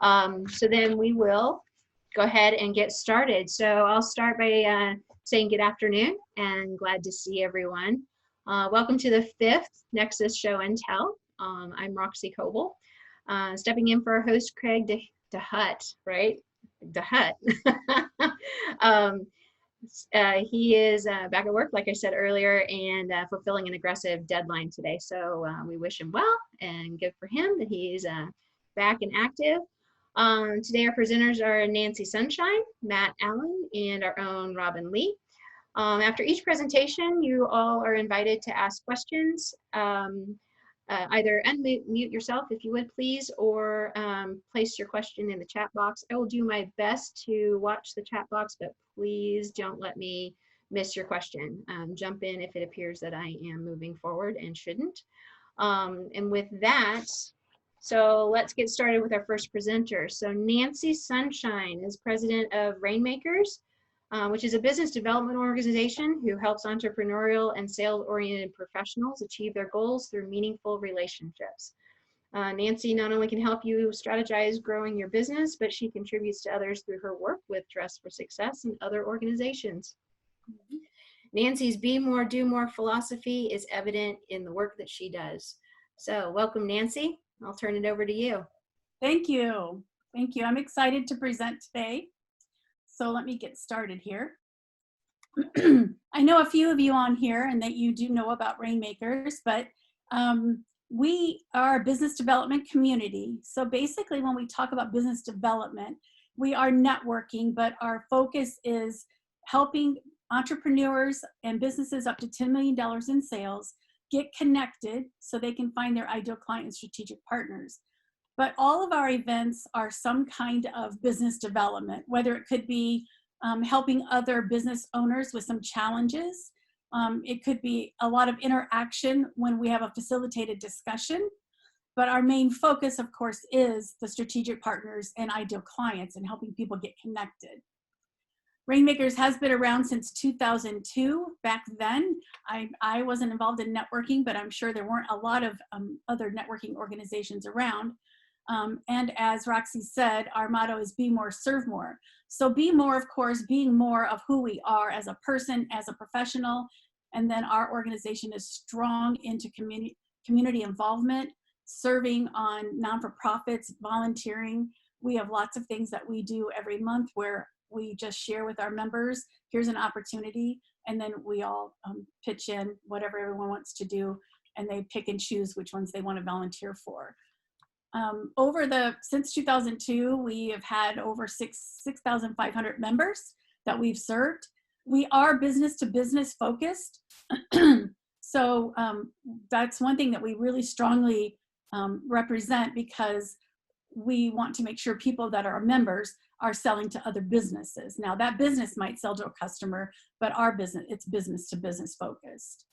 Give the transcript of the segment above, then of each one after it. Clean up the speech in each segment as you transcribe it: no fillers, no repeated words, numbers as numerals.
So then we will go ahead and get started. So I'll start by saying good afternoon and glad to see everyone. Welcome to the 5th Nexus Show and Tell. I'm Roxie Coble, stepping in for our host Craig DeHutt, right? DeHutt. He is back at work, like I said earlier, and fulfilling an aggressive deadline today. So we wish him well, and good for him that he's back and active. Today our presenters are Nancy Sunshine, Matt Allen, and our own Robin Lee. After each presentation, you all are invited to ask questions. Either unmute yourself if you would please, or place your question in the chat box. I will do my best to watch the chat box, but please don't let me miss your question. Jump in if it appears that I am moving forward and shouldn't. And with that, so let's get started with our first presenter. So Nancy Sunshine is president of Rainmakers, which is a business development organization who helps entrepreneurial and sales-oriented professionals achieve their goals through meaningful relationships. Nancy not only can help you strategize growing your business, but she contributes to others through her work with Dress for Success and other organizations. Nancy's Be More, Do More philosophy is evident in the work that she does. So welcome, Nancy. I'll turn it over to you. Thank you. Thank you. I'm excited to present today. So let me get started here. I know a few of you on here and that you do know about Rainmakers, but we are a business development community. So basically when we talk about business development, we are networking, but our focus is helping entrepreneurs and businesses up to $10 million in sales get connected so they can find their ideal client and strategic partners. But all of our events are some kind of business development, whether it could be helping other business owners with some challenges. It could be a lot of interaction when we have a facilitated discussion. But our main focus, of course, is the strategic partners and ideal clients and helping people get connected. Rainmakers has been around since 2002. Back then, I wasn't involved in networking, but I'm sure there weren't a lot of other networking organizations around. And as Roxie said, our motto is be more, serve more. So be more, of course, being more of who we are as a person, as a professional. And then our organization is strong into community involvement, serving on non-for-profits, volunteering. We have lots of things that we do every month where we just share with our members, here's an opportunity, and then we all pitch in whatever everyone wants to do, and they pick and choose which ones they want to volunteer for. Since 2002, we have had over 6,500 members that we've served. We are business to business focused. So that's one thing that we really strongly represent, because we want to make sure people that are members are selling to other businesses. Now that business might sell to a customer, but our business, it's business to business focused.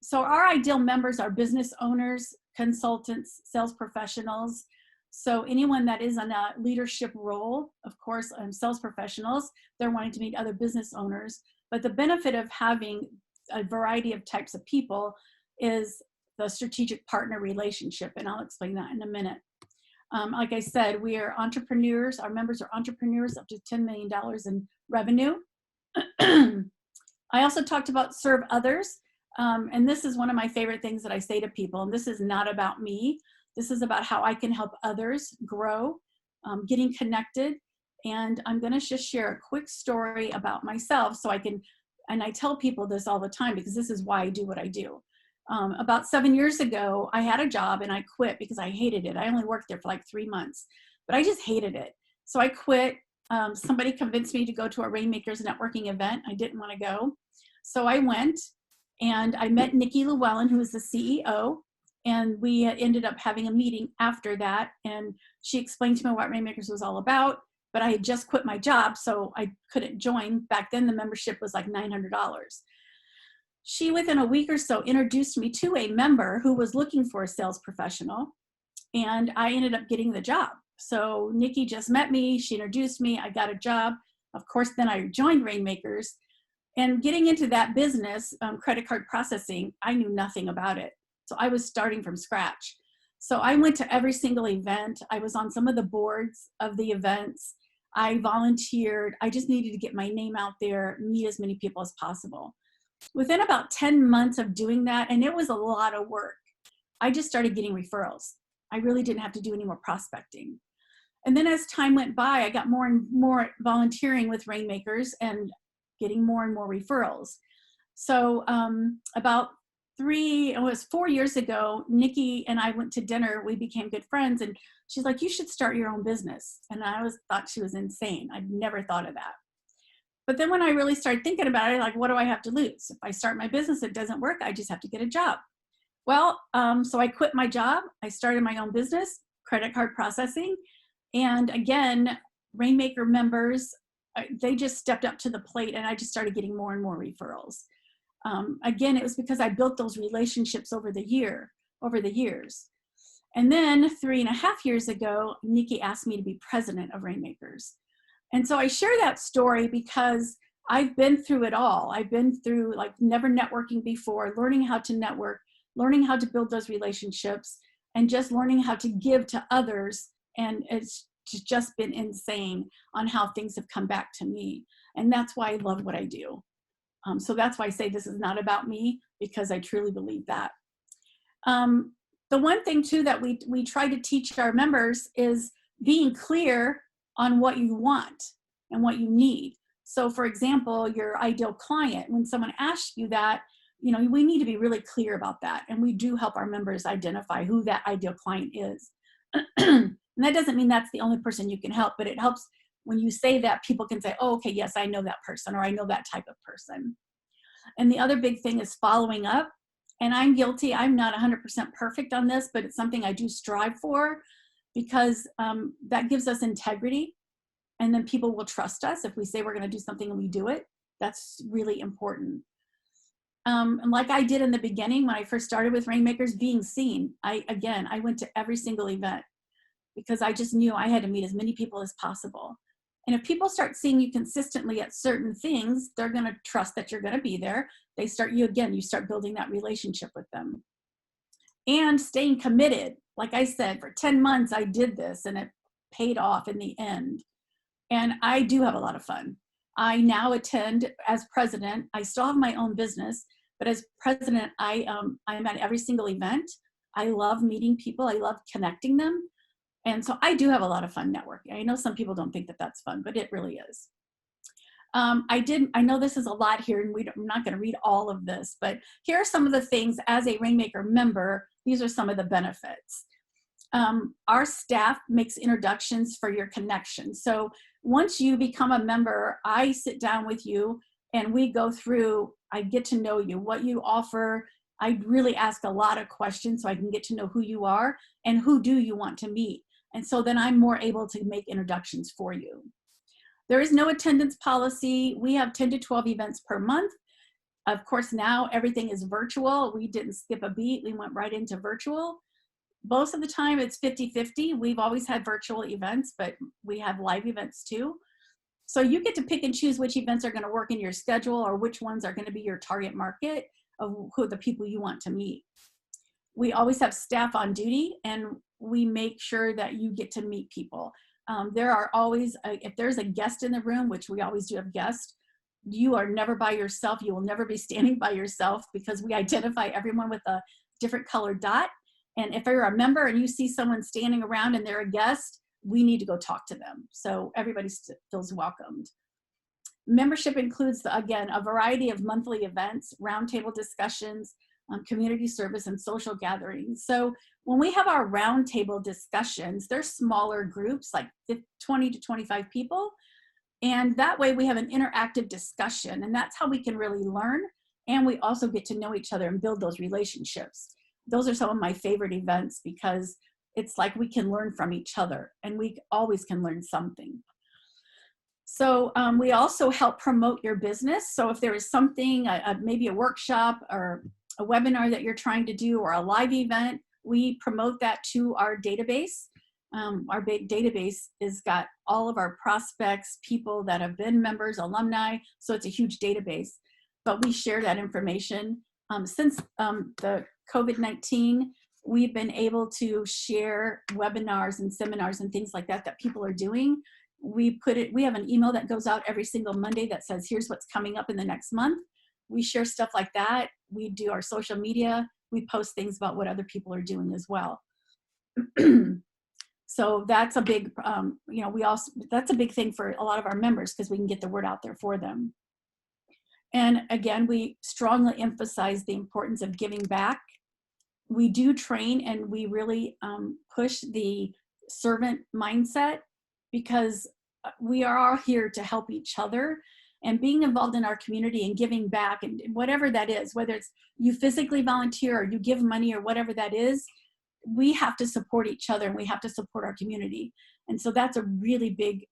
So our ideal members are business owners, consultants, sales professionals. So anyone that is in a leadership role, of course, sales professionals, they're wanting to meet other business owners. But the benefit of having a variety of types of people is the strategic partner relationship. And I'll explain that in a minute. Like I said, we are entrepreneurs. Our members are entrepreneurs up to $10 million in revenue. I also talked about serve others. And this is one of my favorite things that I say to people. And this is not about me. This is about how I can help others grow, getting connected. And I'm going to just share a quick story about myself so I can, and I tell people this all the time because this is why I do what I do. About 7 years ago, I had a job and I quit because I hated it. I only worked there for like 3 months, but I just hated it. So I quit. Somebody convinced me to go to a Rainmakers networking event. I didn't want to go. So I went and I met Nikki Llewellyn, who is the CEO. And we ended up having a meeting after that. And she explained to me what Rainmakers was all about, but I had just quit my job, so I couldn't join. Back then, the membership was like $900. She, within a week or so, introduced me to a member who was looking for a sales professional, and I ended up getting the job. So Nikki just met me, she introduced me, I got a job. Of course, then I joined Rainmakers. And getting into that business, credit card processing, I knew nothing about it. So I was starting from scratch. So I went to every single event. I was on some of the boards of the events. I volunteered. I just needed to get my name out there, meet as many people as possible. Within about 10 months of doing that, and it was a lot of work, I just started getting referrals. I really didn't have to do any more prospecting. And then as time went by, I got more and more volunteering with Rainmakers and getting more and more referrals. So about 4 years ago, Nikki and I went to dinner. We became good friends, and she's like, "You should start your own business." And I thought she was insane. I'd never thought of that. But then when I really started thinking about it, like, what do I have to lose? If I start my business, it doesn't work. I just have to get a job. Well, so I quit my job. I started my own business, credit card processing. And again, Rainmaker members, they just stepped up to the plate, and I just started getting more and more referrals. Again, it was because I built those relationships over the years. And then 3.5 years ago, Nikki asked me to be president of Rainmakers. And so I share that story because I've been through it all. I've been through like never networking before, learning how to network, learning how to build those relationships, and just learning how to give to others. And it's just been insane on how things have come back to me. And that's why I love what I do. So that's why I say this is not about me, because I truly believe that. The one thing too that we try to teach our members is being clear on what you want and what you need. So for example, your ideal client, when someone asks you that, we need to be really clear about that. And we do help our members identify who that ideal client is. And that doesn't mean that's the only person you can help, but it helps when you say that, people can say, oh, okay, yes, I know that person, or I know that type of person. And the other big thing is following up. And I'm guilty. I'm not 100% perfect on this, but it's something I do strive for, because that gives us integrity. And then people will trust us if we say we're going to do something and we do it. That's really important. And like I did in the beginning, when I first started with Rainmakers, being seen. I went to every single event because I just knew I had to meet as many people as possible. And if people start seeing you consistently at certain things, they're going to trust that you're going to be there. You start building that relationship with them. And staying committed. Like I said, for 10 months, I did this and it paid off in the end. And I do have a lot of fun. I now attend as president. I still have my own business, but as president, I'm at every single event. I love meeting people. I love connecting them. And so I do have a lot of fun networking. I know some people don't think that that's fun, but it really is. I know this is a lot here, and I'm not going to read all of this, but here are some of the things as a Rainmaker member. These are some of the benefits. Our staff makes introductions for your connections. So once you become a member, I sit down with you and we go through, I get to know you, what you offer. I really ask a lot of questions so I can get to know who you are and who do you want to meet. And so then I'm more able to make introductions for you. There is no attendance policy. We have 10 to 12 events per month. Of course, now everything is virtual. We didn't skip a beat. We went right into virtual. Most of the time it's 50-50. We've always had virtual events, but we have live events too. So you get to pick and choose which events are going to work in your schedule or which ones are going to be your target market of who the people you want to meet. We always have staff on duty, and we make sure that you get to meet people. There are always, if there's a guest in the room, which we always do have guests, you are never by yourself. You will never be standing by yourself, because we identify everyone with a different colored dot. And if you're a member and you see someone standing around and they're a guest, we need to go talk to them. So everybody feels welcomed. Membership includes, again, a variety of monthly events, roundtable discussions, community service, and social gatherings. So when we have our roundtable discussions, they're smaller groups, like 20 to 25 people. And that way we have an interactive discussion, and that's how we can really learn. And we also get to know each other and build those relationships. Those are some of my favorite events, because it's like we can learn from each other, and we always can learn something. So we also help promote your business. So if there is something, maybe a workshop or a webinar that you're trying to do, or a live event, we promote that to our database. Our database has got all of our prospects, people that have been members, alumni, so it's a huge database. But we share that information. Since the COVID-19, we've been able to share webinars and seminars and things like that that people are doing. We have an email that goes out every single Monday that says, here's what's coming up in the next month. We share stuff like that. We do our social media. We post things about what other people are doing as well. So that's a big, that's a big thing for a lot of our members because we can get the word out there for them. And again, we strongly emphasize the importance of giving back. We do train and we really push the servant mindset because we are all here to help each other, and being involved in our community and giving back and whatever that is, whether it's you physically volunteer or you give money or whatever that is, we have to support each other and we have to support our community. And so that's a really big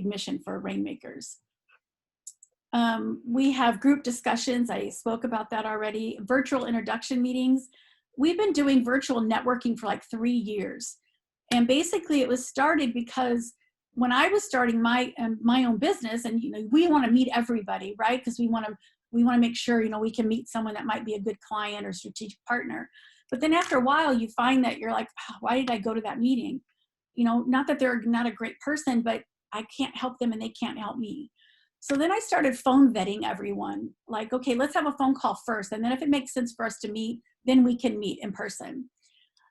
mission for Rainmakers. We have group discussions. I spoke about that already. Virtual introduction meetings. We've been doing virtual networking for like 3 years. And basically it was started because when I was starting my own business, and we want to meet everybody, right? Because we want to make sure we can meet someone that might be a good client or strategic partner. But then after a while, you find that you're like, oh, why did I go to that meeting? Not that they're not a great person, but I can't help them and they can't help me. So then I started phone vetting everyone. Like, okay, let's have a phone call first. And then if it makes sense for us to meet, then we can meet in person.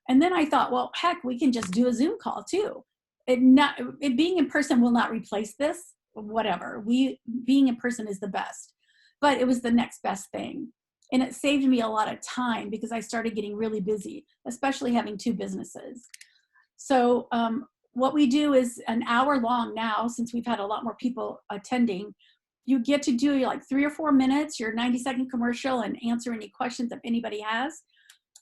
And then I thought, well, heck, we can just do a Zoom call too. It being in person will not replace this, whatever. Being in person is the best, but it was the next best thing. And it saved me a lot of time because I started getting really busy, especially having 2 businesses. So what we do is an hour long now, since we've had a lot more people attending. You get to do like 3 or 4 minutes, your 90-second commercial, and answer any questions if anybody has.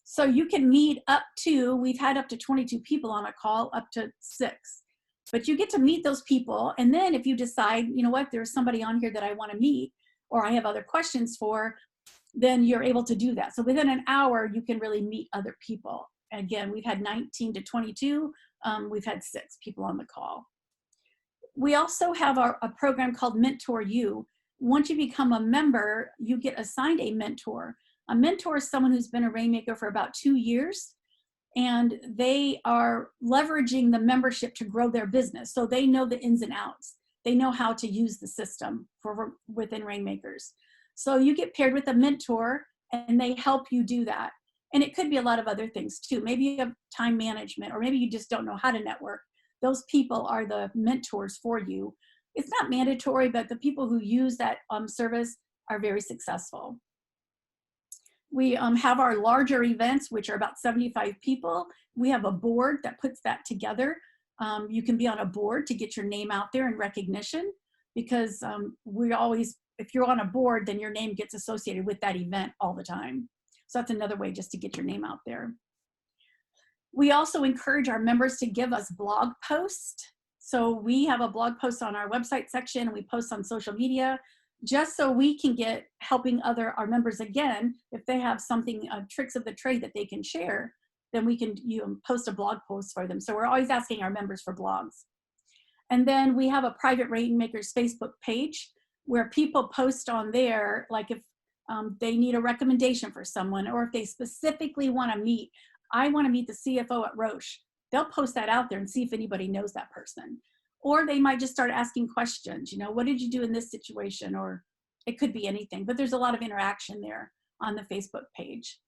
So you can meet we've had up to 22 people on a call, up to 6. But you get to meet those people. And then if you decide, there's somebody on here that I want to meet, or I have other questions for, then you're able to do that. So within an hour, you can really meet other people. Again, we've had 19 to 22. We've had 6 people on the call. We also have a program called Mentor You. Once you become a member, you get assigned a mentor. A mentor is someone who's been a Rainmaker for about 2 years, and they are leveraging the membership to grow their business. So they know the ins and outs. They know how to use the system within Rainmakers. So you get paired with a mentor and they help you do that. And it could be a lot of other things too. Maybe you have time management, or maybe you just don't know how to network. Those people are the mentors for you. It's not mandatory, but the people who use that service are very successful. We have our larger events, which are about 75 people. We have a board that puts that together. You can be on a board to get your name out there in recognition, because if you're on a board, then your name gets associated with that event all the time. So that's another way just to get your name out there. We also encourage our members to give us blog posts. So we have a blog post on our website section, and we post on social media, just so we can get helping our members again. If they have something, tricks of the trade that they can share, then we can post a blog post for them. So we're always asking our members for blogs. And then we have a private Rainmakers Facebook page where people post on there, like if they need a recommendation for someone, or if they specifically want to meet, I want to meet the CFO at Roche. They'll post that out there and see if anybody knows that person. Or they might just start asking questions, what did you do in this situation? Or it could be anything, but there's a lot of interaction there on the Facebook page.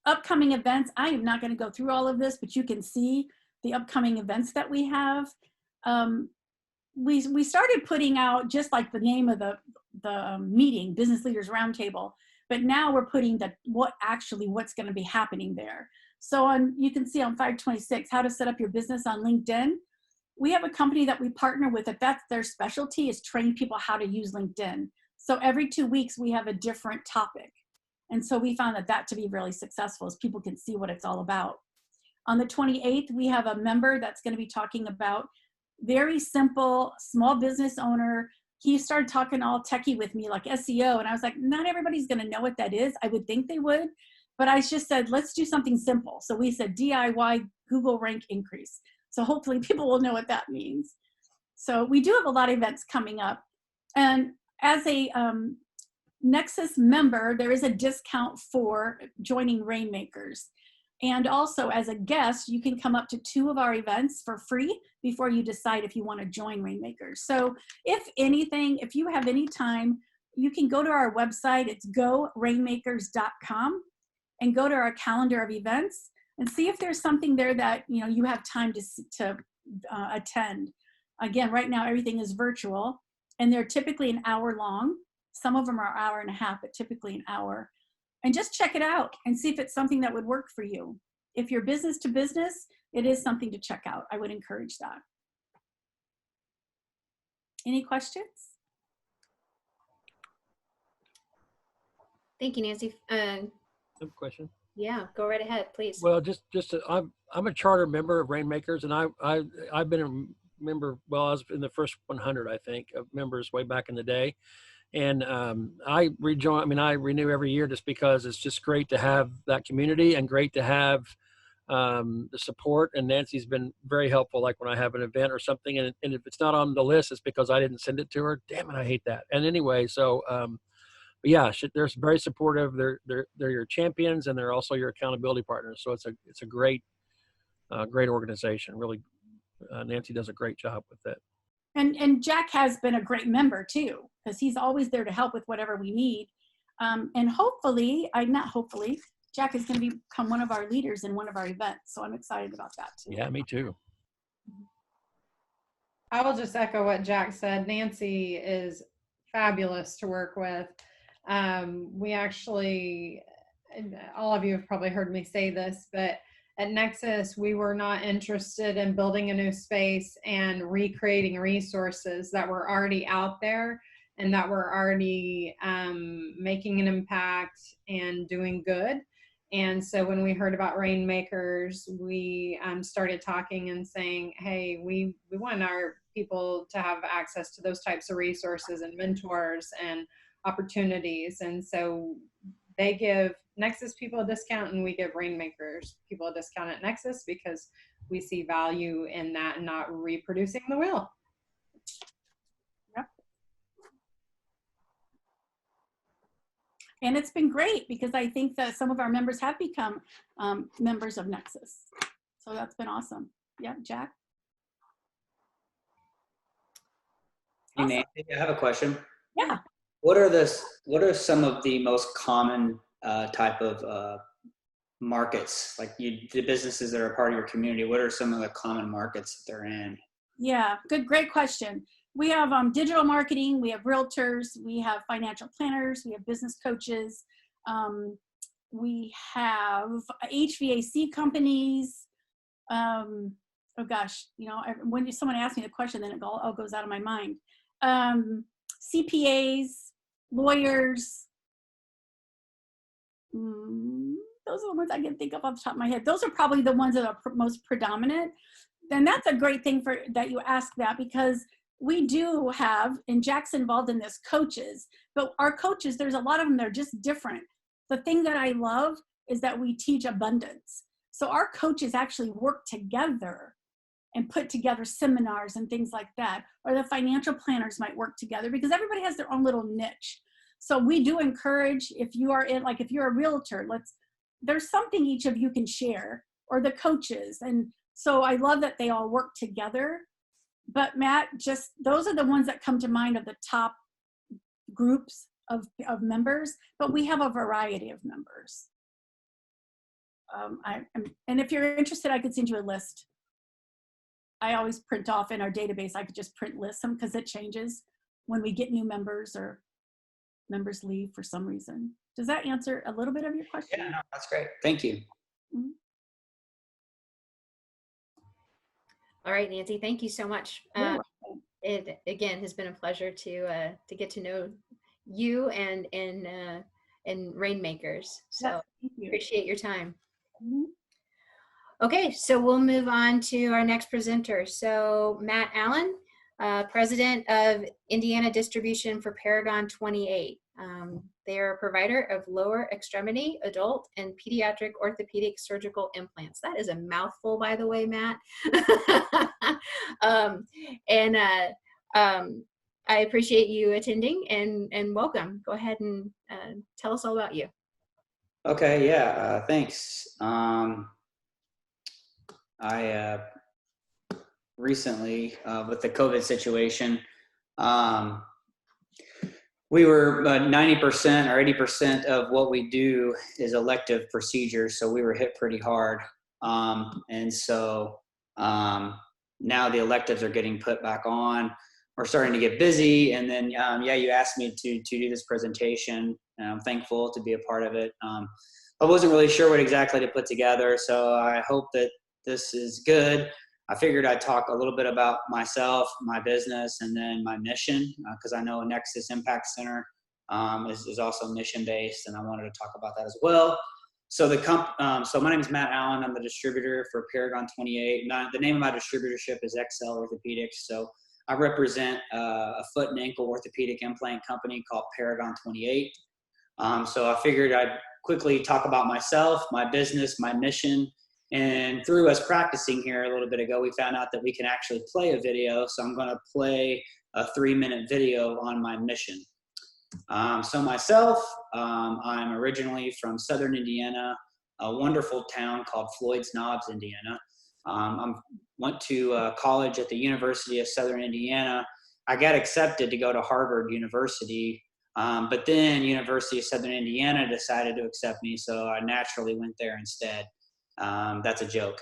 Upcoming events, I am not going to go through all of this, but you can see the upcoming events that we have. We started putting out just like the name of the meeting, Business Leaders Roundtable, but now we're putting what's going to be happening there. So you can see on 526, how to set up your business on LinkedIn. We have a company that we partner with, that's their specialty, is train people how to use LinkedIn. So every 2 weeks we have a different topic. And so we found that to be really successful, as people can see what it's all about. On the 28th, we have a member that's going to be talking about very simple small business owner. He started talking all techie with me, like SEO. And I was like, not everybody's going to know what that is. I would think they would. But I just said, let's do something simple. So we said DIY Google rank increase. So hopefully people will know what that means. So we do have a lot of events coming up. And as a Nexus member, there is a discount for joining Rainmakers. And also as a guest, you can come up to 2 of our events for free before you decide if you want to join Rainmakers. So if anything, if you have any time, you can go to our website. It's gorainmakers.com and go to our calendar of events and see if there's something there that you have time to attend. Again, right now everything is virtual and they're typically an hour long. Some of them are an hour and a half, but typically an hour. And just check it out and see if it's something that would work for you. If you're business to business, it is something to check out. I would encourage that. Any questions? Thank you, Nancy. I have a question. Yeah, go right ahead, please. Well, I'm a charter member of Rainmakers, and I've been a member. Well, I was in the first 100, I think, of members way back in the day, and I rejoin. I mean, I renew every year just because it's just great to have that community and great to have the support. And Nancy's been very helpful. Like when I have an event or something, and if it's not on the list, it's because I didn't send it to her. Damn it, I hate that. And anyway, so. But yeah, they're very supportive. They're your champions, and they're also your accountability partners. So it's a great organization. Really, Nancy does a great job with it. And Jack has been a great member too, because he's always there to help with whatever we need. And hopefully, Jack is going to become one of our leaders in one of our events. So I'm excited about that too. Yeah, me too. I will just echo what Jack said. Nancy is fabulous to work with. We actually, all of you have probably heard me say this, but at Nexus, we were not interested in building a new space and recreating resources that were already out there and that were already making an impact and doing good. And so when we heard about Rainmakers, we started talking and saying, hey, we want our people to have access to those types of resources and mentors and opportunities. And so they give Nexus people a discount and we give Rainmakers people a discount at Nexus because we see value in that and not reproducing the wheel. Yep. And it's been great because I think that some of our members have become members of Nexus. So that's been awesome. Yeah, Jack? Hey, Nancy, I have a question. Yeah. What are some of the most common type of markets, like the businesses that are part of your community? What are some of the common markets that they're in? Yeah, great question. We have digital marketing, we have realtors, we have financial planners, we have business coaches, we have HVAC companies. Oh gosh, when someone asks me the question, then it all goes out of my mind. CPAs, lawyers. Those are the ones I can think of off the top of my head. Those are probably the ones that are most predominant. And that's a great thing that you ask that, because we do have, and Jack's involved in this, coaches, but our coaches, there's a lot of them that are just different. The thing that I love is that we teach abundance. So our coaches actually work together and put together seminars and things like that. Or the financial planners might work together because everybody has their own little niche. So we do encourage, if you are in, like if you're a realtor, there's something each of you can share, or the coaches. And so I love that they all work together. But Matt, just those are the ones that come to mind of the top groups of members, but we have a variety of members. And if you're interested, I could send you a list. I always print off in our database. I could just print lists them because it changes when we get new members or members leave for some reason. Does that answer a little bit of your question? Yeah, no, that's great. Thank you. Mm-hmm. All right, Nancy, thank you so much. It again has been a pleasure to get to know you and Rainmakers. So appreciate your time. Mm-hmm. Okay, so we'll move on to our next presenter. So Matt Allen, President of Indiana Distribution for Paragon 28. They are a provider of lower extremity, adult, and pediatric orthopedic surgical implants. That is a mouthful, by the way, Matt. I appreciate you attending and welcome. Go ahead and tell us all about you. Okay, yeah, thanks. I recently, with the COVID situation, we were 90% or 80% of what we do is elective procedures, so we were hit pretty hard. And so now the electives are getting put back on. We're starting to get busy, and then yeah, you asked me to do this presentation, and I'm thankful to be a part of it. I wasn't really sure what exactly to put together, so I hope that this is good. I figured I'd talk a little bit about myself, my business, and then my mission, because I know Nexus Impact Center is also mission-based, and I wanted to talk about that as well. So so my name is Matt Allen. I'm the distributor for Paragon 28. The name of my distributorship is Xcell Orthopedics. So I represent a foot and ankle orthopedic implant company called Paragon 28. So I figured I'd quickly talk about myself, my business, my mission. And through us practicing here a little bit ago, we found out that we can actually play a video. So I'm going to play a 3-minute video on my mission. So myself, I'm originally from Southern Indiana, a wonderful town called Floyd's Knobs, Indiana. I went to college at the University of Southern Indiana. I got accepted to go to Harvard University, but then University of Southern Indiana decided to accept me, so I naturally went there instead. That's a joke.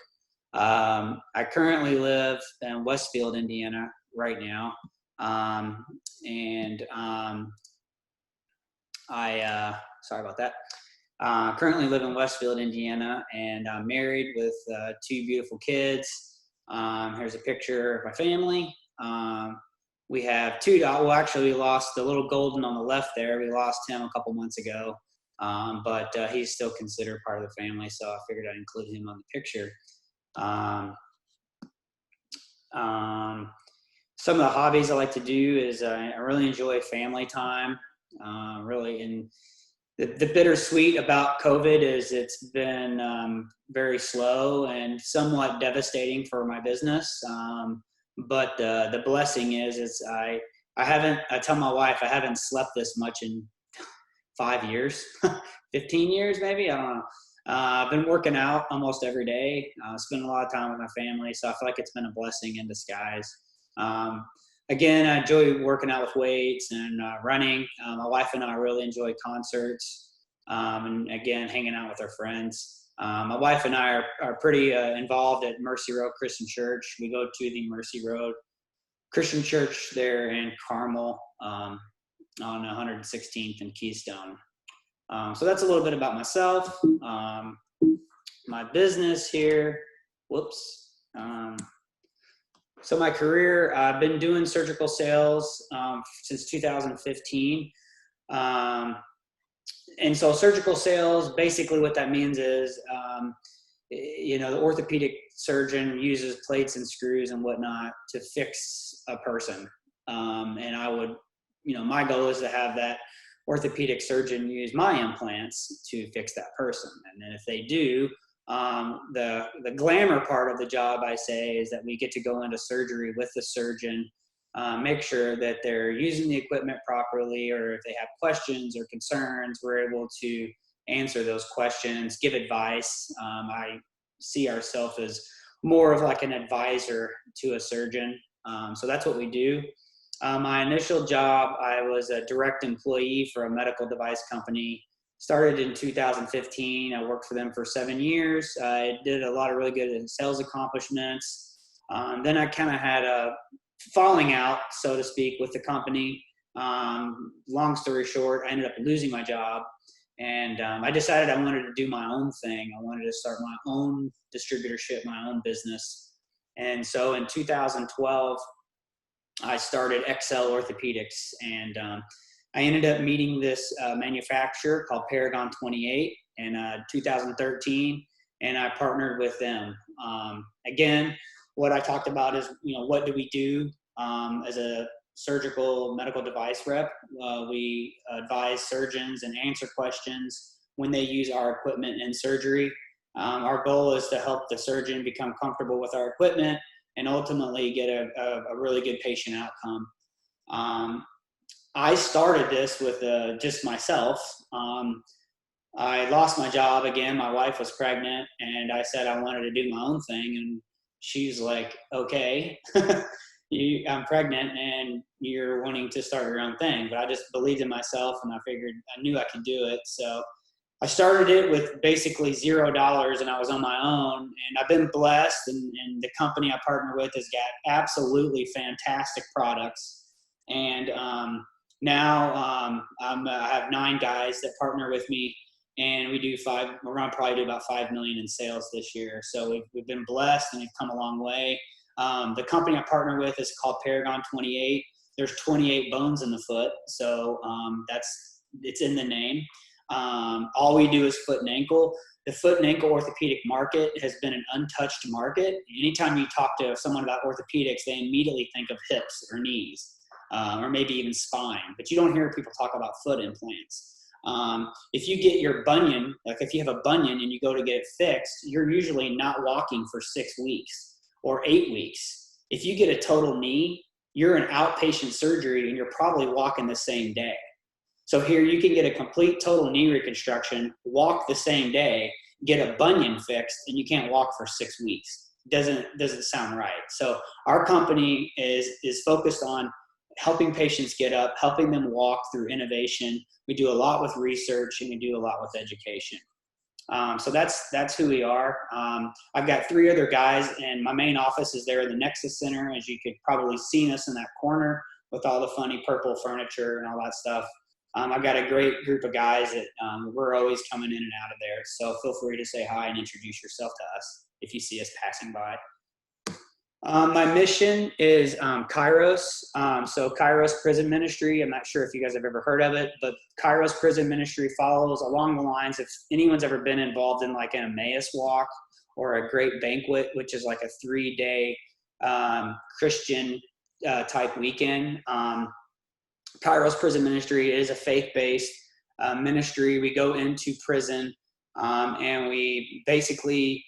I currently live in Westfield, Indiana right now. Sorry about that. Currently live in Westfield, Indiana, and I'm married with 2 beautiful kids. Here's a picture of my family. We have 2 dogs. Well, actually, we lost the little golden on the left there. We lost him a couple months ago, but he's still considered part of the family, so I figured I'd include him on the picture. Some of the hobbies I like to do is I really enjoy family time. Really, and the bittersweet about COVID is it's been very slow and somewhat devastating for my business. But the blessing is I tell my wife I haven't slept this much in 5 years, 15 years maybe, I don't know. I've been working out almost every day, spending a lot of time with my family, so I feel like it's been a blessing in disguise. Again, I enjoy working out with weights and running. My wife and I really enjoy concerts, and again, hanging out with our friends. My wife and I are pretty involved at Mercy Road Christian Church. We go to the Mercy Road Christian Church there in Carmel on 116th and Keystone. So that's a little bit about myself. My business here, whoops. So my career, I've been doing surgical sales since 2015. And so surgical sales, basically what that means is, the orthopedic surgeon uses plates and screws and whatnot to fix a person. And I would, my goal is to have that orthopedic surgeon use my implants to fix that person. And then if they do, the glamour part of the job, I say, is that we get to go into surgery with the surgeon, make sure that they're using the equipment properly, or if they have questions or concerns, we're able to answer those questions, give advice. I see ourselves as more of like an advisor to a surgeon. So that's what we do. My initial job, I was a direct employee for a medical device company. Started in 2015. I worked for them for 7 years. I did a lot of really good sales accomplishments. Then I kind of had a falling out, so to speak, with the company. Long story short, I ended up losing my job. And I decided I wanted to do my own thing. I wanted to start my own distributorship, my own business. And so in 2012, I started Xcell Orthopedics, and I ended up meeting this manufacturer called Paragon 28 in 2013, and I partnered with them. Again, what I talked about is, what do we do as a surgical medical device rep? We advise surgeons and answer questions when they use our equipment in surgery. Our goal is to help the surgeon become comfortable with our equipment and ultimately get a really good patient outcome. I started this with just myself. I lost my job again. My wife was pregnant, and I said I wanted to do my own thing. And she's like, okay, I'm pregnant and you're wanting to start your own thing. But I just believed in myself, and I knew I could do it. So I started it with basically $0, and I was on my own. And I've been blessed, and the company I partner with has got absolutely fantastic products. And now I have 9 guys that partner with me, and we're going to probably do about 5 million in sales this year. So we've been blessed, and we've come a long way. The company I partner with is called Paragon 28. There's 28 bones in the foot, so it's in the name. All we do is foot and ankle. The foot and ankle orthopedic market has been an untouched market. Anytime you talk to someone about orthopedics, they immediately think of hips or knees, or maybe even spine, but you don't hear people talk about foot implants. If you get your bunion, like if you have a bunion and you go to get it fixed, you're usually not walking for 6 weeks or 8 weeks. If you get a total knee, you're in outpatient surgery and you're probably walking the same day. So here you can get a complete total knee reconstruction, walk the same day, get a bunion fixed, and you can't walk for 6 weeks. Doesn't sound right. So our company is focused on helping patients get up, helping them walk through innovation. We do a lot with research, and we do a lot with education. So that's who we are. I've got 3 other guys, and my main office is there in the Nexus Center, as you could probably see us in that corner with all the funny purple furniture and all that stuff. I've got a great group of guys that we're always coming in and out of there. So feel free to say hi and introduce yourself to us if you see us passing by. My mission is Kairos. So Kairos Prison Ministry, I'm not sure if you guys have ever heard of it, but Kairos Prison Ministry follows along the lines, if anyone's ever been involved in like an Emmaus walk or a great banquet, which is like a 3-day Christian type weekend. Kairos Prison Ministry is a faith-based ministry. We go into prison and we basically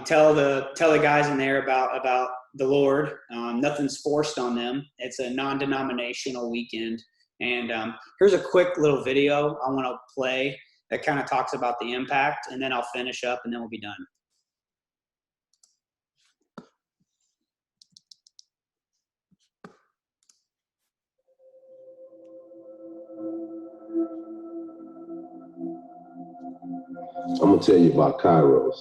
tell the guys in there about the Lord. Nothing's forced on them. It's a non-denominational weekend. And here's a quick little video I want to play that kind of talks about the impact, and then I'll finish up and then we'll be done. I'm gonna tell you about Kairos,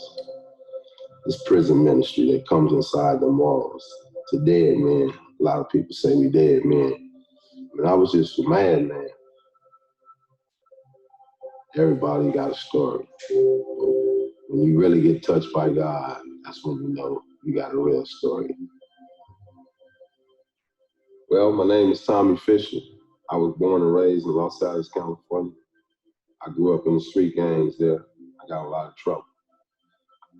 this prison ministry that comes inside the walls. To dead men. A lot of people say we dead men. I was just a madman. Everybody got a story. When you really get touched by God, that's when you know you got a real story. Well, my name is Tommy Fisher. I was born and raised in Los Angeles, California. I grew up in the street gangs there. I got a lot of trouble.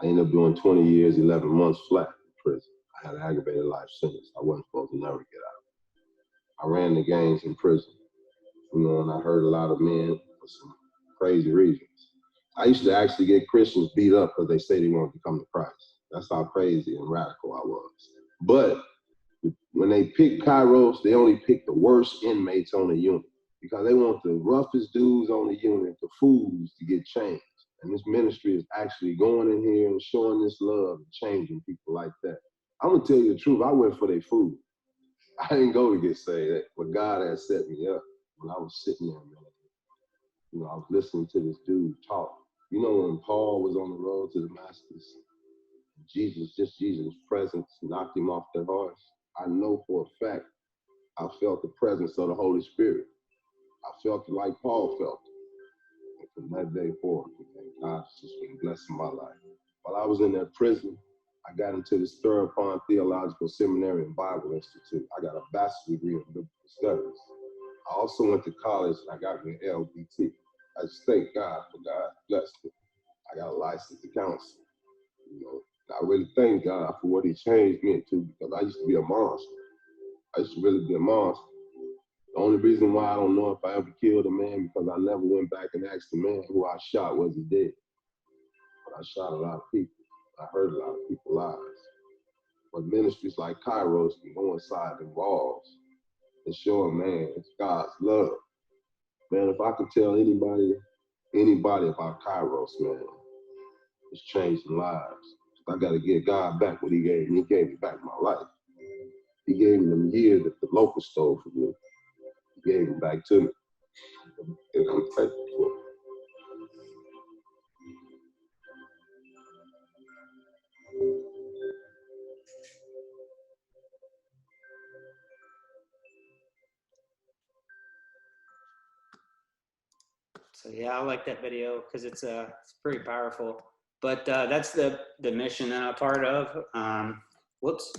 I ended up doing 20 years, 11 months flat in prison. I had an aggravated life sentence. I wasn't supposed to never get out. I ran the gangs in prison, and I hurt a lot of men for some crazy reasons. I used to actually get Christians beat up because they say they want to become the Christ. That's how crazy and radical I was. But when they pick Kairos, they only pick the worst inmates on the unit because they want the roughest dudes on the unit, the fools, to get changed. And this ministry is actually going in here and showing this love and changing people like that. I'm gonna tell you the truth, I went for their food. I didn't go to get saved, but God had set me up when I was sitting there, man. I was listening to this dude talk. When Paul was on the road to Damascus, Jesus' presence knocked him off their horse. I know for a fact, I felt the presence of the Holy Spirit. I felt it like Paul felt it. And from that day forward, God's just been blessing my life. While I was in that prison, I got into the Stir-Upon Theological Seminary and Bible Institute. I got a bachelor's degree in biblical studies. I also went to college and I got an LBT. I just thank God for God blessed me. I got a license to counsel. I really thank God for what he changed me into because I used to be a monster. I used to really be a monster. The only reason why I don't know if I ever killed a man because I never went back and asked the man who I shot was he dead. But I shot a lot of people. I hurt a lot of people's lives. But ministries like Kairos can go inside the walls and show them, man, it's God's love. Man, if I could tell anybody about Kairos, man, it's changing lives. I got to give God back what he gave me. He gave me back my life. He gave me them years that the locusts stole from me. He gave them back to me. And I'm thankful for it. So yeah, I like that video because it's pretty powerful. But that's the mission that I'm a part of. Whoops.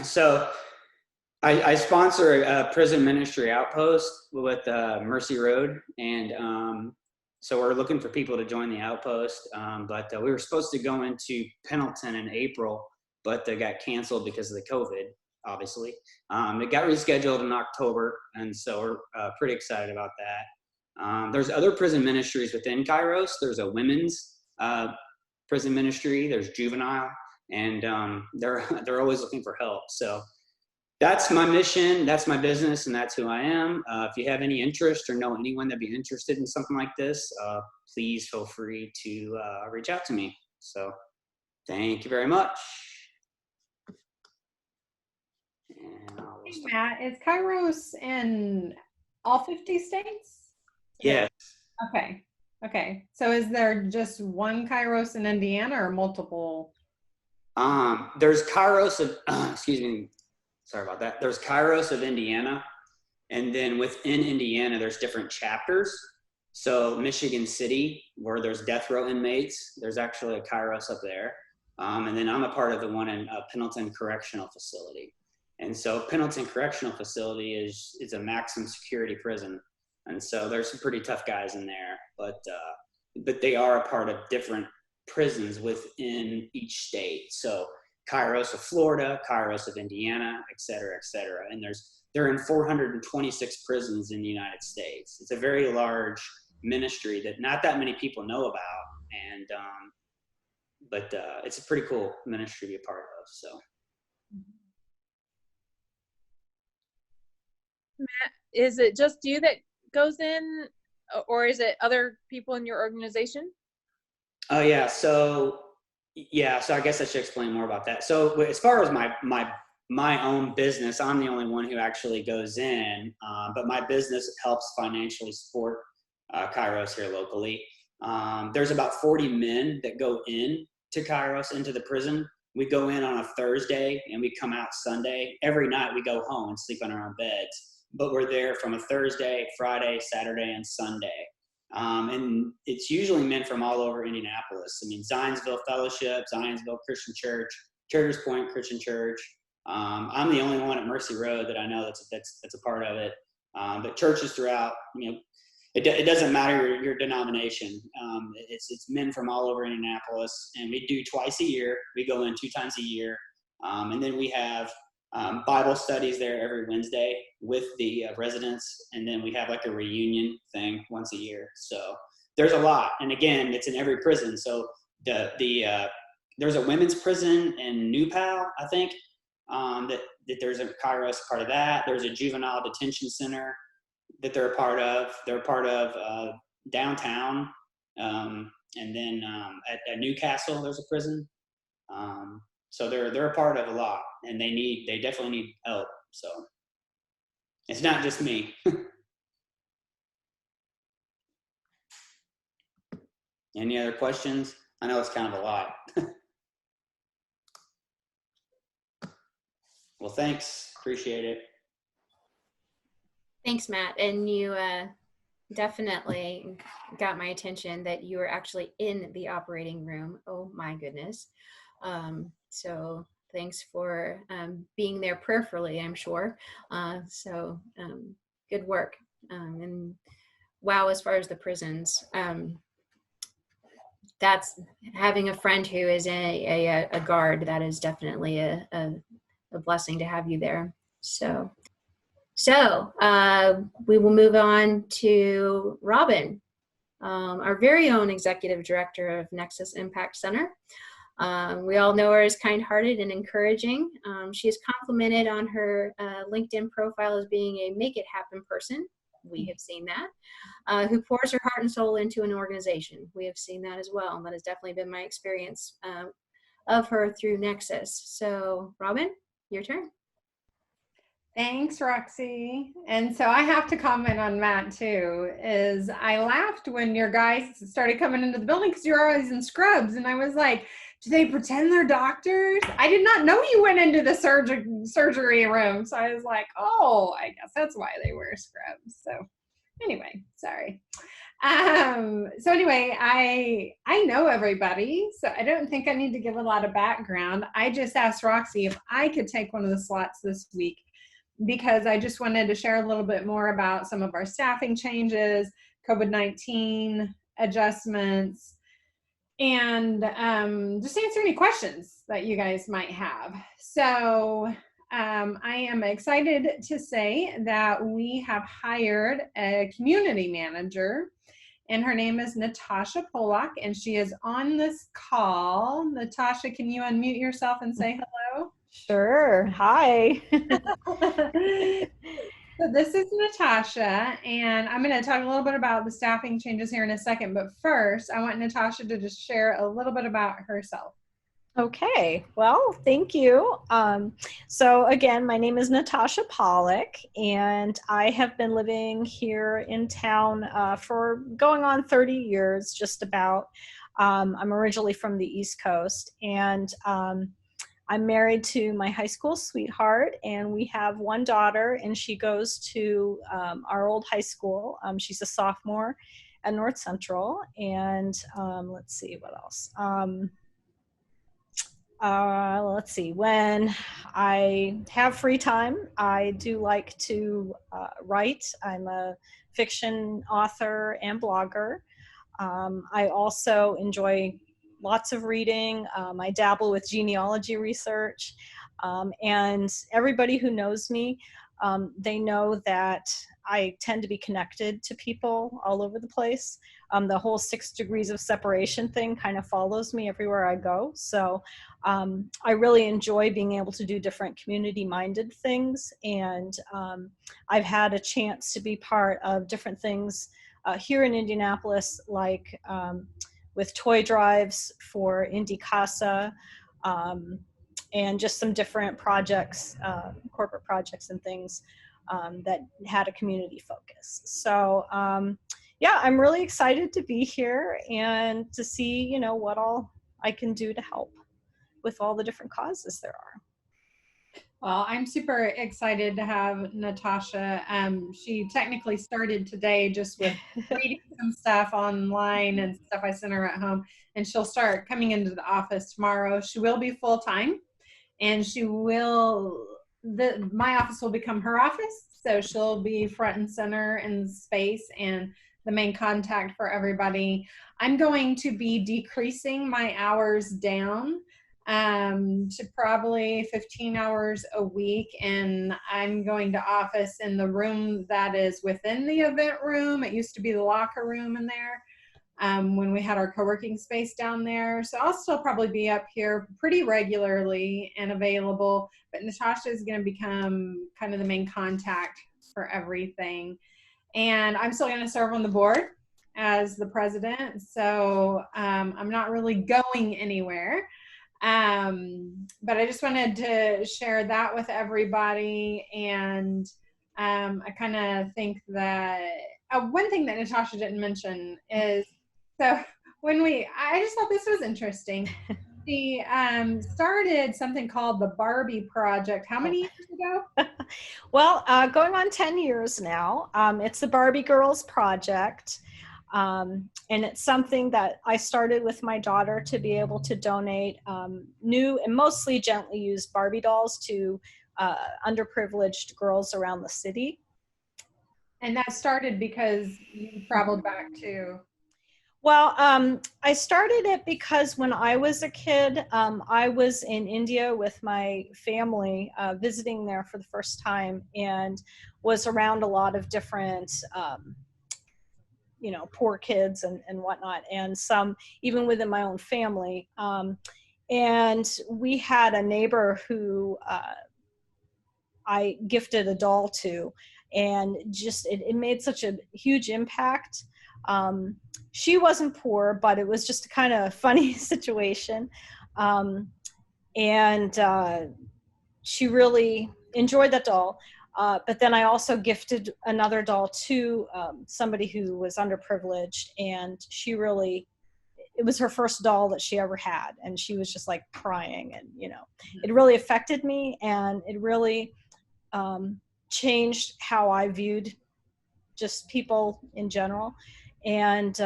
So I sponsor a prison ministry outpost with Mercy Road, and so we're looking for people to join the outpost. But we were supposed to go into Pendleton in April, but they got canceled because of the COVID, obviously. It got rescheduled in October, and so we're pretty excited about that. There's other prison ministries within Kairos. There's a women's prison ministry. There's juvenile, and they're always looking for help. So that's my mission. That's my business, and that's who I am. If you have any interest or know anyone that'd be interested in something like this, please feel free to reach out to me. So thank you very much. And Hey, Matt, is Kairos in all 50 states? yes. Okay. Okay. So is there just one Kairos in Indiana or multiple? There's Kairos of, excuse me, sorry about that. There's Kairos of Indiana. And then within Indiana, there's different chapters. So Michigan City, where there's death row inmates, there's actually a Kairos up there. And then I'm a part of the one in Pendleton Correctional Facility. And so Pendleton Correctional Facility is a maximum security prison. And so there's some pretty tough guys in there, but they are a part of different prisons within each state. So Kairos of Florida, Kairos of Indiana, et cetera, et cetera. And they're in 426 prisons in the United States. It's a very large ministry that not that many people know about. And, but it's a pretty cool ministry to be a part of, so. Matt, is it just you that goes in, or is it other people in your organization? Oh yeah, so I guess I should explain more about that. So as far as my own business, I'm the only one who actually goes in, but my business helps financially support Kairos here locally. There's about 40 men that go in to Kairos, into the prison. We go in on a Thursday and we come out Sunday. Every night we go home and sleep on our own beds. But we're there from a Thursday, Friday, Saturday, and Sunday. And it's usually men from all over Indianapolis. I mean, Zionsville Fellowship, Zionsville Christian Church, Traders Point Christian Church. I'm the only one at Mercy Road that I know that's a part of it. But churches throughout, you know, it doesn't matter your denomination. It's men from all over Indianapolis, and we do twice a year. We go in 2 times a year. And then we have Bible studies there every Wednesday with the residents, and then we have like a reunion thing once a year. So there's a lot, and again, it's in every prison. So there's a women's prison in New Pal, I think, that there's a Kairos part of that. There's a juvenile detention center that they're a part of. They're a part of downtown, and then at Newcastle there's a prison. So they're a part of a lot, and they definitely need help. So it's not just me. Any other questions? I know it's kind of a lot. Well, thanks. Appreciate it. Thanks, Matt. And you definitely got my attention that you were actually in the operating room. Oh my goodness. So thanks for being there prayerfully, I'm sure. So good work. And wow, as far as the prisons, that's having a friend who is a guard. That is definitely a blessing to have you there. So we will move on to Robin, our very own Executive Director of Nexus Impact Center. We all know her as kind-hearted and encouraging. She is complimented on her LinkedIn profile as being a make-it-happen person. We have seen that. Who pours her heart and soul into an organization. We have seen that as well. That has definitely been my experience of her through Nexus. So, Robin, your turn. Thanks, Roxie. And so I have to comment on Matt too, is I laughed when your guys started coming into the building because you're always in scrubs. And I was like, do they pretend they're doctors? I did not know you went into the surgery room. So I was like, oh, I guess that's why they wear scrubs. So anyway, sorry. So anyway, I know everybody, so I don't think I need to give a lot of background. I just asked Roxie if I could take one of the slots this week, because I just wanted to share a little bit more about some of our staffing changes, COVID-19 adjustments, and just answer any questions that you guys might have. So I am excited to say that we have hired a community manager, and her name is Natasha Polak, and she is on this call. Natasha, can you unmute yourself and say hello? Sure. Hi. So this is Natasha, and I'm going to talk a little bit about the staffing changes here in a second. But first, I want Natasha to just share a little bit about herself. Okay. Well, thank you. So again, my name is Natasha Pollock, and I have been living here in town for going on 30 years, just about. I'm originally from the East Coast, and I'm married to my high school sweetheart, and we have one daughter, and she goes to our old high school. She's a sophomore at North Central, and let's see what else. Let's see, when I have free time, I do like to write. I'm a fiction author and blogger. I also enjoy lots of reading. I dabble with genealogy research, and everybody who knows me, they know that I tend to be connected to people all over the place. The whole 6 degrees of separation thing kind of follows me everywhere I go. So I really enjoy being able to do different community-minded things, and I've had a chance to be part of different things here in Indianapolis, like with toy drives for Indie Casa, and just some different projects, corporate projects and things that had a community focus. So yeah, I'm really excited to be here and to see, you know, what all I can do to help with all the different causes there are. Well, I'm super excited to have Natasha. She technically started today just with reading some stuff online and stuff I sent her at home, and she'll start coming into the office tomorrow. She will be full-time, and she will, my office will become her office, so she'll be front and center in space and the main contact for everybody. I'm going to be decreasing my hours down to probably 15 hours a week, and I'm going to office in the room that is within the event room. It used to be the locker room in there when we had our co-working space down there. So I'll still probably be up here pretty regularly and available, but Natasha is going to become kind of the main contact for everything. And I'm still going to serve on the board as the president, so I'm not really going anywhere. But I just wanted to share that with everybody. And I kind of think that one thing that Natasha didn't mention is, so when I just thought this was interesting. She started something called the Barbie Project. How many years ago? Well, going on 10 years now. It's the Barbie Girls Project. And it's something that I started with my daughter to be able to donate new and mostly gently used Barbie dolls to underprivileged girls around the city. And that started because you traveled back to... Well, I started it because when I was a kid, I was in India with my family, visiting there for the first time, and was around a lot of different you know, poor kids and whatnot, and some even within my own family. And we had a neighbor who I gifted a doll to, and just it made such a huge impact. She wasn't poor, but it was just a kind of funny situation. And she really enjoyed that doll. But then I also gifted another doll to somebody who was underprivileged, and she really, it was her first doll that she ever had, and she was just like crying, and it really affected me, and it really changed how I viewed just people in general. And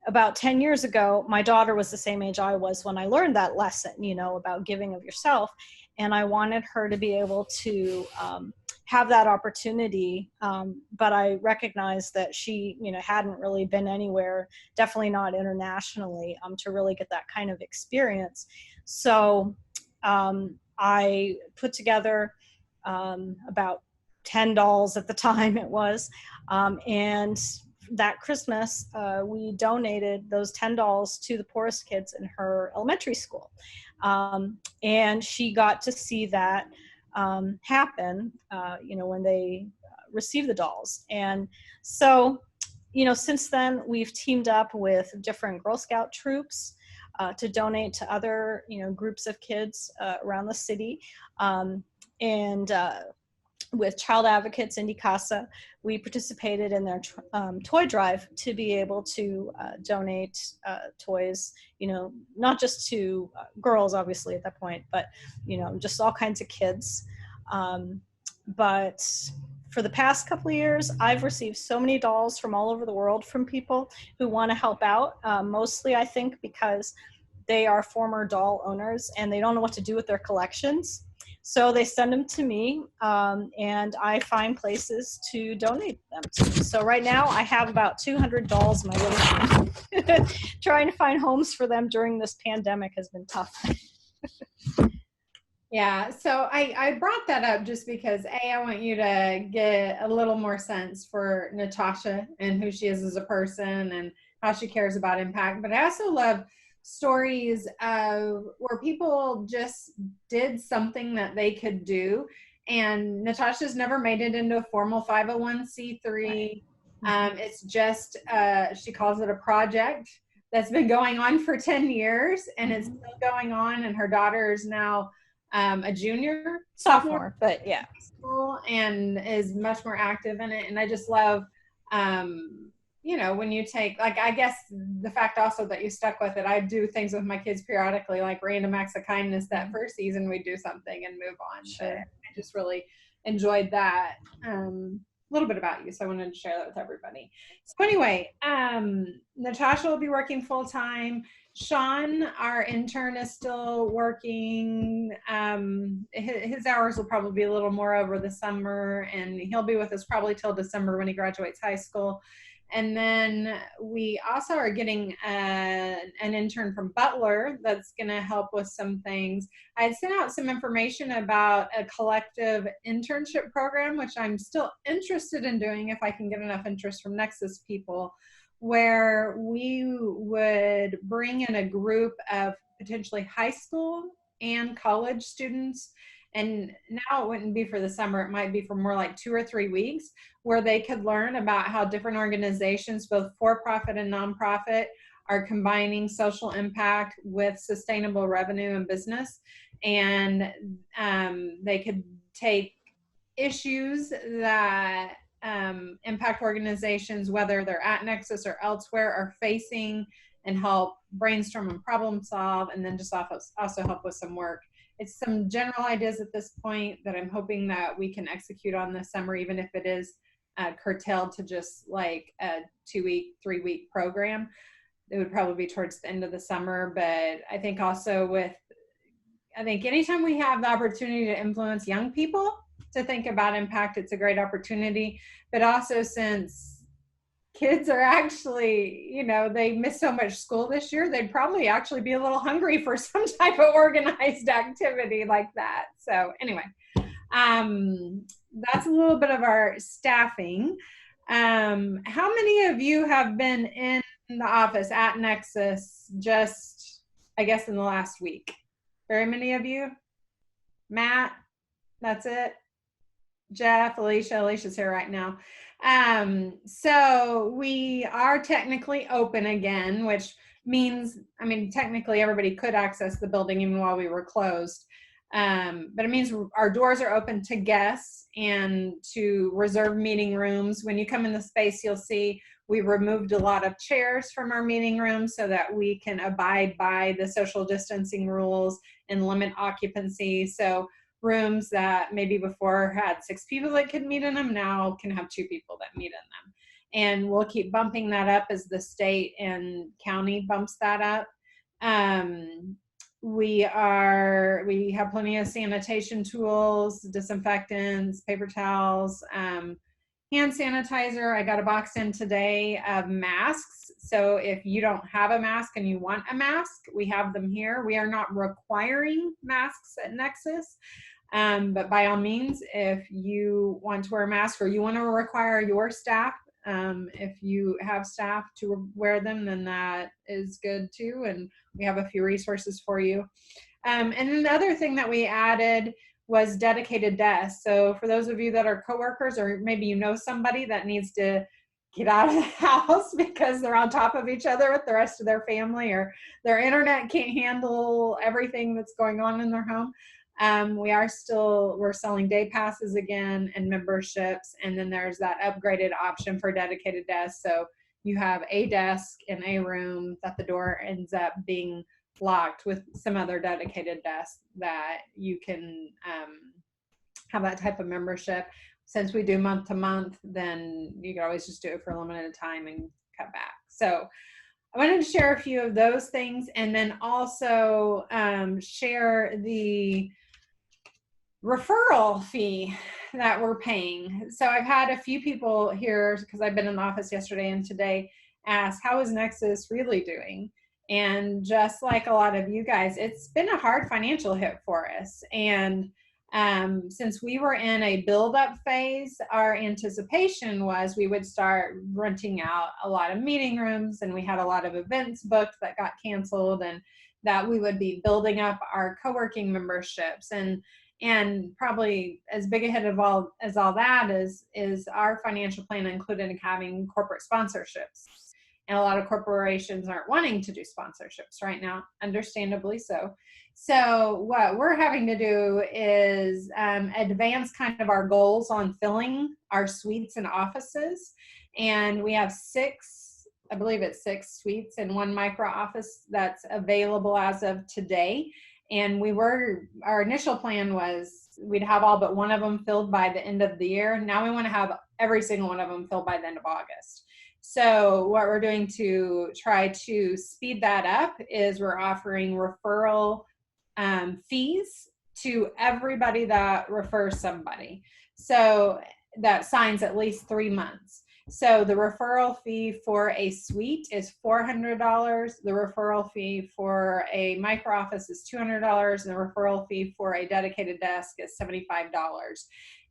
about 10 years ago, my daughter was the same age I was when I learned that lesson, about giving of yourself. And I wanted her to be able to have that opportunity. But I recognized that she, hadn't really been anywhere, definitely not internationally, to really get that kind of experience. So I put together about 10 dolls at the time it was. And that Christmas, we donated those 10 dolls to the poorest kids in her elementary school. And she got to see that happen, when they received the dolls. And so, since then, we've teamed up with different Girl Scout troops to donate to other, groups of kids around the city. And with Child Advocates Indy Casa, we participated in their toy drive to be able to donate toys, not just to girls, obviously, at that point, but, just all kinds of kids. But for the past couple of years, I've received so many dolls from all over the world from people who want to help out, mostly, I think, because they are former doll owners and they don't know what to do with their collections. So they send them to me, and I find places to donate them to. So right now I have about 200 dolls in my living room. Trying to find homes for them during this pandemic has been tough. Yeah, so I brought that up just because, I want you to get a little more sense for Natasha and who she is as a person and how she cares about impact. But I also love stories of where people just did something that they could do. And Natasha's never made it into a formal 501c3. It's just, she calls it a project that's been going on for 10 years and it's still going on. And her daughter is now a junior, sophomore, but yeah, school, and is much more active in it. And I just love, when you take, like, I guess the fact also that you stuck with it. I do things with my kids periodically, like random acts of kindness. That first season we do something and move on. Sure. I just really enjoyed that. A little bit about you, so I wanted to share that with everybody. So anyway, Natasha will be working full time. Sean, our intern, is still working. His hours will probably be a little more over the summer, and he'll be with us probably till December when he graduates high school. And then we also are getting an intern from Butler that's going to help with some things. I had sent out some information about a collective internship program, which I'm still interested in doing if I can get enough interest from Nexus people, where we would bring in a group of potentially high school and college students. And now it wouldn't be for the summer, it might be for more like 2 or 3 weeks, where they could learn about how different organizations, both for-profit and nonprofit, are combining social impact with sustainable revenue and business. And they could take issues that impact organizations, whether they're at Nexus or elsewhere, are facing, and help brainstorm and problem solve, and then just also help with some work. It's some general ideas at this point that I'm hoping that we can execute on this summer, even if it is curtailed to just like a 2-week, 3-week program. It would probably be towards the end of the summer. But I think also I think anytime we have the opportunity to influence young people to think about impact, it's a great opportunity. But also, since kids are actually, they miss so much school this year, they'd probably actually be a little hungry for some type of organized activity like that. So anyway, that's a little bit of our staffing. How many of you have been in the office at Nexus just I guess, in the last week. Very many of you? Matt, that's it. Jeff, Alicia's here right now. So we are technically open again, which means, I mean, technically everybody could access the building even while we were closed. But it means our doors are open to guests and to reserve meeting rooms. When you come in the space, you'll see we removed a lot of chairs from our meeting room so that we can abide by the social distancing rules and limit occupancy. So rooms that maybe before had 6 people that could meet in them now can have 2 people that meet in them. And we'll keep bumping that up as the state and county bumps that up. We have plenty of sanitation tools, disinfectants, paper towels, hand sanitizer. I got a box in today of masks. So if you don't have a mask and you want a mask, we have them here. We are not requiring masks at Nexus. But by all means, if you want to wear a mask or you want to require your staff, if you have staff to wear them, then that is good too. And we have a few resources for you. And then the other thing that we added was dedicated desks. So for those of you that are coworkers, or maybe you know somebody that needs to get out of the house because they're on top of each other with the rest of their family, or their internet can't handle everything that's going on in their home. We're selling day passes again and memberships. And then there's that upgraded option for dedicated desks. So you have a desk in a room that the door ends up being locked with some other dedicated desks that you can have that type of membership. Since we do month to month, then you can always just do it for a limited time and cut back. So I wanted to share a few of those things, and then also share the referral fee that we're paying. So I've had a few people here, because I've been in the office yesterday and today, ask, how is Nexus really doing? And just like a lot of you guys, it's been a hard financial hit for us. And since we were in a build-up phase, our anticipation was we would start renting out a lot of meeting rooms, and we had a lot of events booked that got canceled, and that we would be building up our co-working memberships. And probably as big a hit of all that is our financial plan included having corporate sponsorships. And a lot of corporations aren't wanting to do sponsorships right now, understandably so. So what we're having to do is advance kind of our goals on filling our suites and offices. And we have 6, I believe it's 6 suites and 1 micro office that's available as of today. And our initial plan was we'd have all but 1 of them filled by the end of the year. Now we want to have every single one of them filled by the end of August. So what we're doing to try to speed that up is we're offering referral fees to everybody that refers somebody. So that signs at least 3 months. So the referral fee for a suite is $400. The referral fee for a micro office is $200. And the referral fee for a dedicated desk is $75.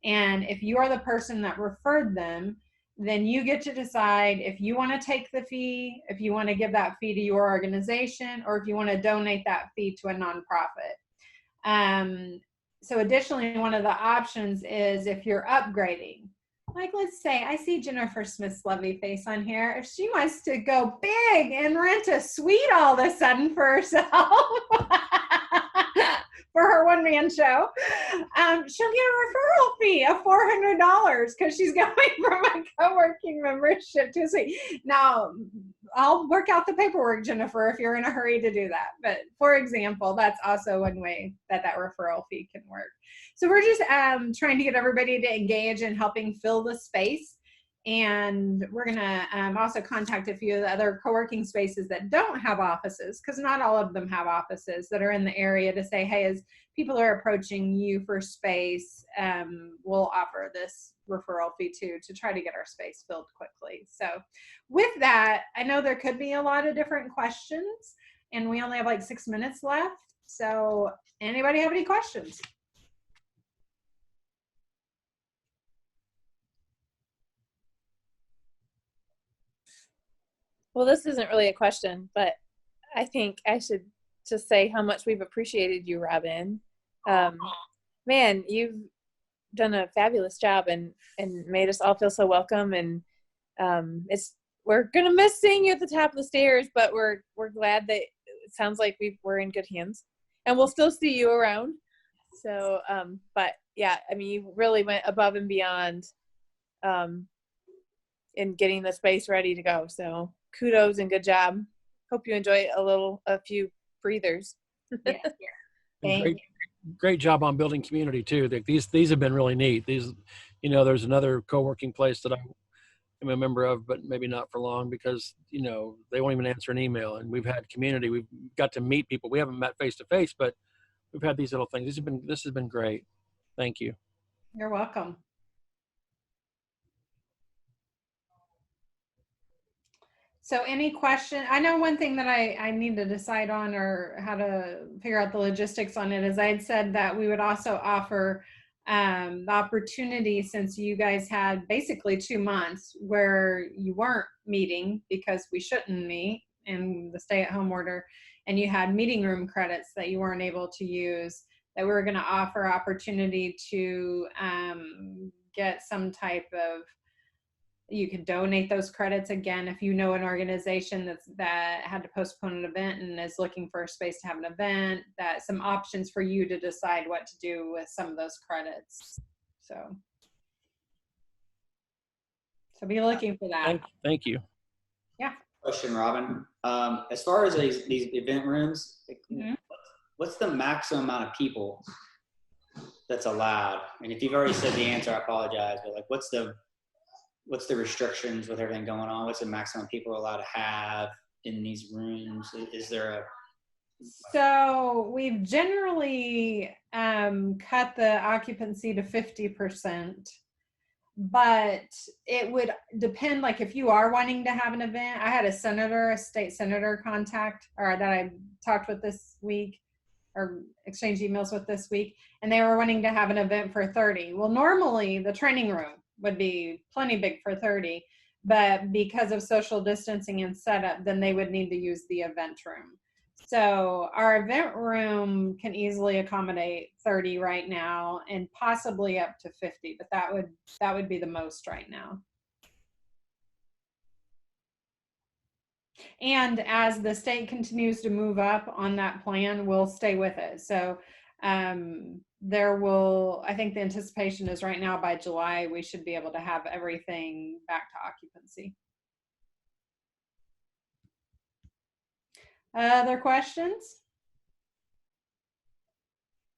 And if you are the person that referred them, then you get to decide if you want to take the fee, if you want to give that fee to your organization, or if you want to donate that fee to a nonprofit. So additionally, one of the options is if you're upgrading. Like, let's say I see Jennifer Smith's lovely face on here. If she wants to go big and rent a suite all of a sudden for herself, for her one-man show, she'll get a referral fee of $400 because she's going from a co-working membership to a suite. Now, I'll work out the paperwork, Jennifer, if you're in a hurry to do that. But for example, that's also one way that referral fee can work. So we're just trying to get everybody to engage in helping fill the space. And we're going to also contact a few of the other co-working spaces that don't have offices, because not all of them have offices, that are in the area, to say, hey, as people are approaching you for space, we'll offer this referral fee too, to try to get our space filled quickly. So with that, I know there could be a lot of different questions, and we only have like 6 minutes left. So anybody have any questions? Well, this isn't really a question, but I think I should to say how much we've appreciated you, Robin. Man, you've done a fabulous job and made us all feel so welcome. And we're gonna miss seeing you at the top of the stairs, but we're glad that it sounds like we're in good hands, and we'll still see you around. So, but yeah, I mean, you really went above and beyond in getting the space ready to go. So kudos and good job. Hope you enjoy a few breathers. Yeah. And great job on building community too. These have been really neat. These, there's another co-working place that I am a member of, but maybe not for long because, they won't even answer an email. And we've had community. We've got to meet people. We haven't met face to face, but we've had these little things. This has been great. Thank you. You're welcome. So any question? I know one thing that I need to decide on or how to figure out the logistics on it is I had said that we would also offer the opportunity, since you guys had basically 2 months where you weren't meeting because we shouldn't meet in the stay-at-home order, and you had meeting room credits that you weren't able to use, that we were going to offer opportunity to get some type of, you could donate those credits again if you know an organization that had to postpone an event and is looking for a space to have an event, that some options for you to decide what to do with some of those credits. So be looking for that. Thank you. Yeah. Question, Robin. As far as these event rooms, Mm-hmm. what's the maximum amount of people that's allowed? And if you've already said the answer, I apologize, but like, what's the restrictions with everything going on? What's the maximum people are allowed to have in these rooms? Is there So we've generally cut the occupancy to 50%, but it would depend. Like if you are wanting to have an event, I had a state senator contact, or that I talked with this week or exchanged emails with this week, and they were wanting to have an event for 30. Well, normally the training room would be plenty big for 30, but because of social distancing and setup, then they would need to use the event room. So our event room can easily accommodate 30 right now, and possibly up to 50, but that would be the most right now. And as the state continues to move up on that plan, we'll stay with it. So I think the anticipation is right now by July, we should be able to have everything back to occupancy. Other questions?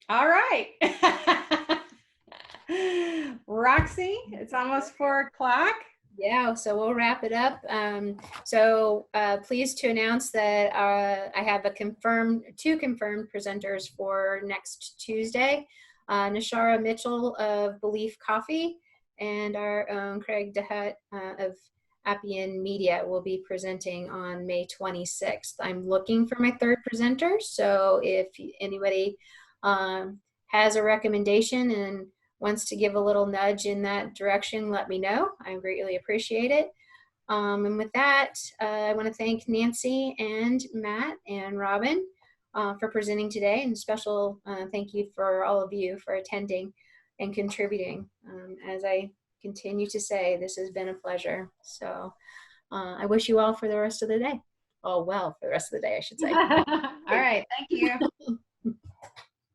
All right. Roxie, it's almost 4 o'clock. Yeah, so we'll wrap it up. Pleased to announce that I have two confirmed presenters for next Tuesday. Nashara Mitchell of Belief Coffee and our own Craig DeHutt of Appian Media will be presenting on May 26th. I'm looking for my third presenter, so if anybody has a recommendation and wants to give a little nudge in that direction, let me know. I greatly appreciate it. And with that, I want to thank Nancy and Matt and Robin for presenting today, and special thank you for all of you for attending and contributing. As I continue to say, this has been a pleasure. So I wish you all for the rest of the day. Oh, well, for the rest of the day, I should say. All right, thank you.